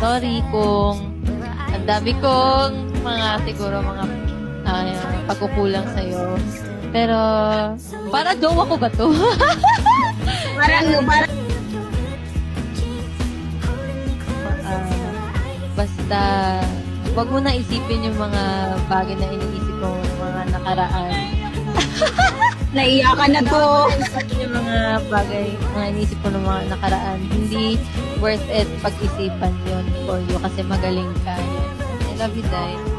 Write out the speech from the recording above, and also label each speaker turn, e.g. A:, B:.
A: sorry kung ang dami kong siguro mga pagkukulang sa'yo. Pero, para jowa ko ba to?
B: Parang
A: Basta, wag mo na isipin yung mga bagay na iniisip ko, mga nakaraan.
B: naiyakan na to.
A: Yung mga bagay, mga iniisip ko ng mga nakaraan, hindi worth it pag-isipan yun for you kasi magaling ka. I love you, Day.